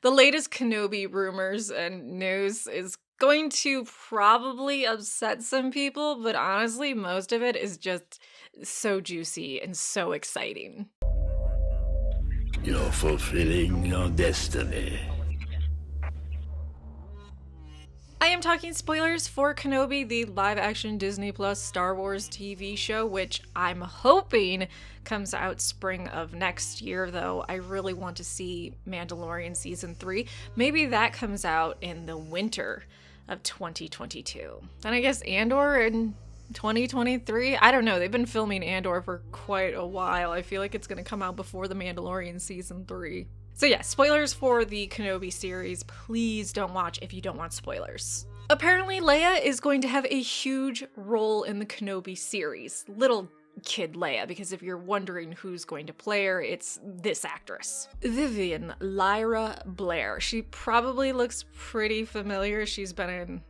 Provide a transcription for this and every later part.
The latest Kenobi rumors and news is going to probably upset some people, but honestly, most of it is just so juicy and so exciting. You're fulfilling your destiny. I am talking spoilers for Kenobi, the live-action Disney Plus Star Wars TV show, which I'm hoping comes out spring of next year, though I really want to see Mandalorian Season 3. Maybe that comes out in the winter of 2022. And I guess Andor in 2023? I don't know. They've been filming Andor for quite a while. I feel like it's going to come out before the Mandalorian Season 3. So yeah, spoilers for the Kenobi series. Please don't watch if you don't want spoilers. Apparently, Leia is going to have a huge role in the Kenobi series. Little kid Leia, because if you're wondering who's going to play her, it's this actress. Vivian Lyra Blair. She probably looks pretty familiar. She's been in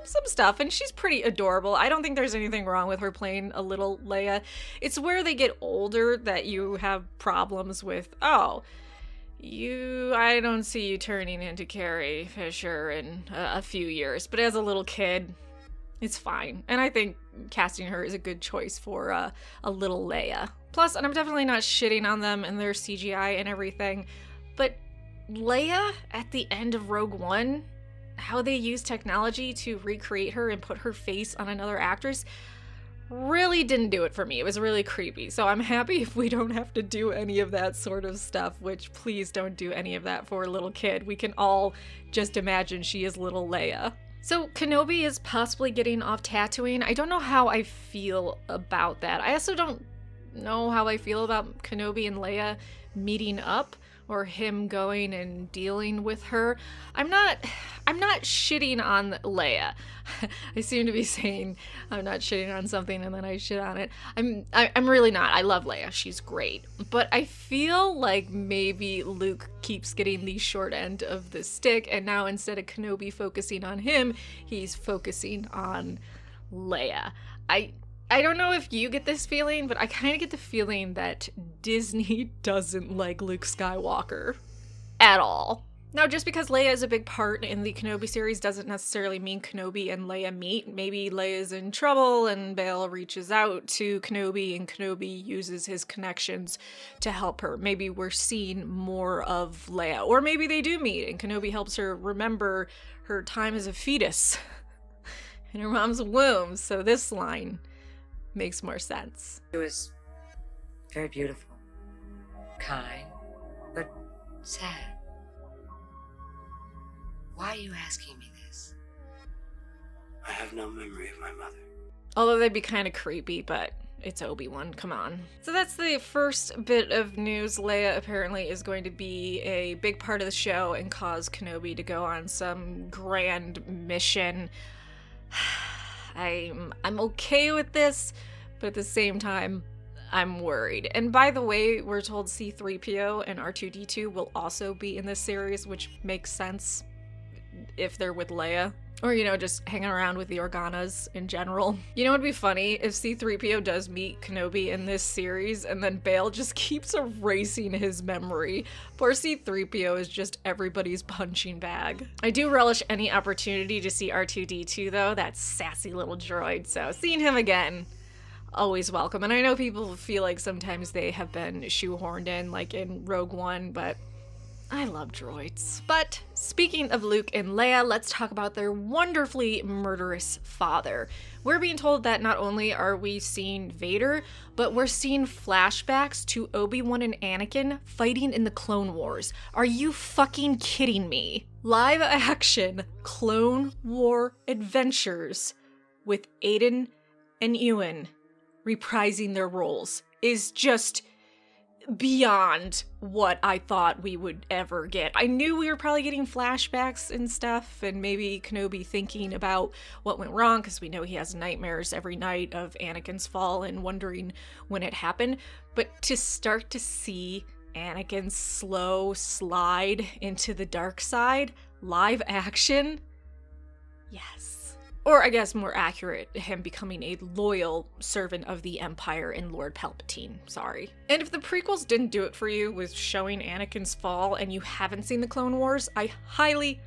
some stuff, and she's pretty adorable. I don't think there's anything wrong with her playing a little Leia. It's where they get older that you have problems with, I don't see you turning into Carrie Fisher in a few years, but as a little kid, it's fine. And I think casting her is a good choice for a little Leia. Plus, and I'm definitely not shitting on them and their CGI and everything, but Leia at the end of Rogue One, how they use technology to recreate her and put her face on another actress, really didn't do it for me. It was really creepy. So I'm happy if we don't have to do any of that sort of stuff, which please don't do any of that for a little kid. We can all just imagine she is little Leia. So Kenobi is possibly getting off Tatooine. I don't know how I feel about that. I also don't know how I feel about Kenobi and Leia meeting up, or him going and dealing with her. I'm not shitting on Leia. I seem to be saying I'm not shitting on something and then I shit on it. I'm really not. I love Leia. She's great. But I feel like maybe Luke keeps getting the short end of the stick, and now instead of Kenobi focusing on him, he's focusing on Leia. I don't know if you get this feeling, but I kind of get the feeling that Disney doesn't like Luke Skywalker at all. Now, just because Leia is a big part in the Kenobi series doesn't necessarily mean Kenobi and Leia meet. Maybe Leia's in trouble and Bail reaches out to Kenobi and Kenobi uses his connections to help her. Maybe we're seeing more of Leia. Or maybe they do meet and Kenobi helps her remember her time as a fetus in her mom's womb. So this line makes more sense. It was very beautiful, kind, but sad. Why are you asking me this? I have no memory of my mother. Although they'd be kind of creepy, but it's Obi-Wan, come on. So that's the first bit of news. Leia apparently is going to be a big part of the show and cause Kenobi to go on some grand mission. I'm okay with this, but at the same time, I'm worried. And by the way, we're told C-3PO and R2-D2 will also be in this series, which makes sense if they're with Leia. Or, just hanging around with the Organas in general. You know what'd be funny? If C-3PO does meet Kenobi in this series, and then Bail just keeps erasing his memory. Poor C-3PO is just everybody's punching bag. I do relish any opportunity to see R2-D2 though, that sassy little droid, so seeing him again, always welcome. And I know people feel like sometimes they have been shoehorned in, like in Rogue One, but I love droids. But speaking of Luke and Leia, let's talk about their wonderfully murderous father. We're being told that not only are we seeing Vader, but we're seeing flashbacks to Obi-Wan and Anakin fighting in the Clone Wars. Are you fucking kidding me? Live action Clone War adventures with Aiden and Ewan reprising their roles is just beyond what I thought we would ever get. I knew we were probably getting flashbacks and stuff, and maybe Kenobi thinking about what went wrong, because we know he has nightmares every night of Anakin's fall and wondering when it happened. But to start to see Anakin's slow slide into the dark side, live action, yes. Or I guess more accurate, him becoming a loyal servant of the Empire and Lord Palpatine, sorry. And if the prequels didn't do it for you with showing Anakin's fall and you haven't seen the Clone Wars, I highly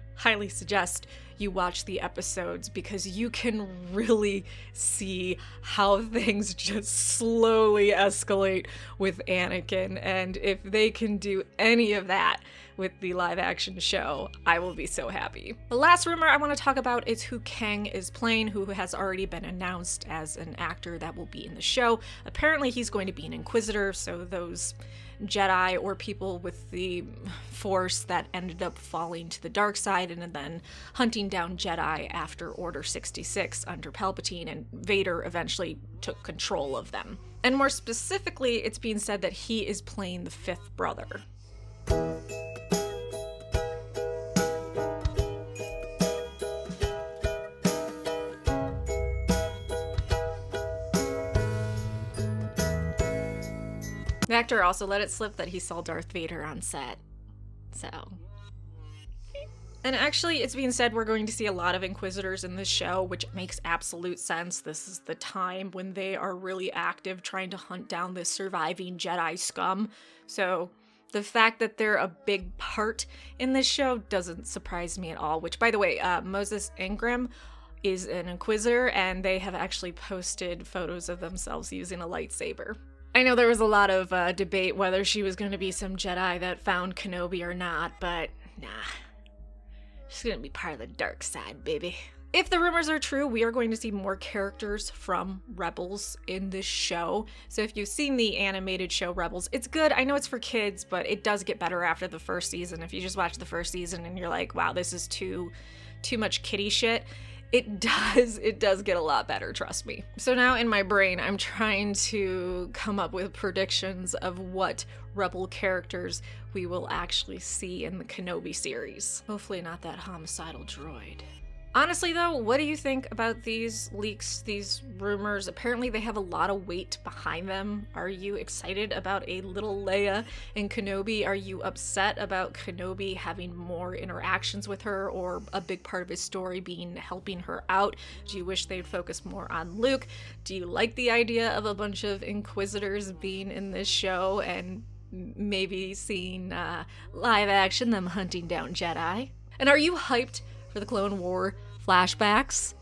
suggest you watch the episodes, because you can really see how things just slowly escalate with Anakin, and if they can do any of that with the live action show, I will be so happy. The last rumor I want to talk about is who Kang is playing, who has already been announced as an actor that will be in the show. Apparently he's going to be an Inquisitor, so those Jedi or people with the Force that ended up falling to the dark side and then hunting down Jedi after Order 66 under Palpatine, and Vader eventually took control of them. And more specifically, it's being said that he is playing the fifth brother. The actor also let it slip that he saw Darth Vader on set, so. And actually, it's being said we're going to see a lot of Inquisitors in this show, which makes absolute sense. This is the time when they are really active trying to hunt down this surviving Jedi scum. So the fact that they're a big part in this show doesn't surprise me at all, which, by the way, Moses Ingram is an Inquisitor, and they have actually posted photos of themselves using a lightsaber. I know there was a lot of debate whether she was going to be some Jedi that found Kenobi or not, but nah. She's going to be part of the dark side, baby. If the rumors are true, we are going to see more characters from Rebels in this show. So if you've seen the animated show Rebels, it's good. I know it's for kids, but it does get better after the first season. If you just watch the first season and you're like, wow, this is too much kiddie shit, it does get a lot better, trust me. So now in my brain, I'm trying to come up with predictions of what Rebel characters we will actually see in the Kenobi series. Hopefully not that homicidal droid. Honestly though, what do you think about these leaks, these rumors? Apparently they have a lot of weight behind them. Are you excited about a little Leia in Kenobi? Are you upset about Kenobi having more interactions with her, or a big part of his story being helping her out? Do you wish they'd focus more on Luke? Do you like the idea of a bunch of Inquisitors being in this show and maybe seeing live action, them hunting down Jedi? And are you hyped for the Clone War flashbacks?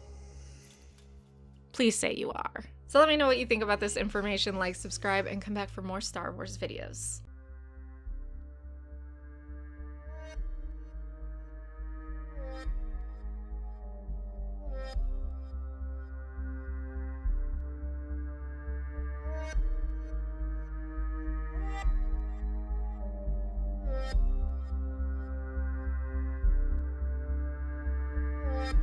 Please say you are. So let me know what you think about this information, like, subscribe, and come back for more Star Wars videos.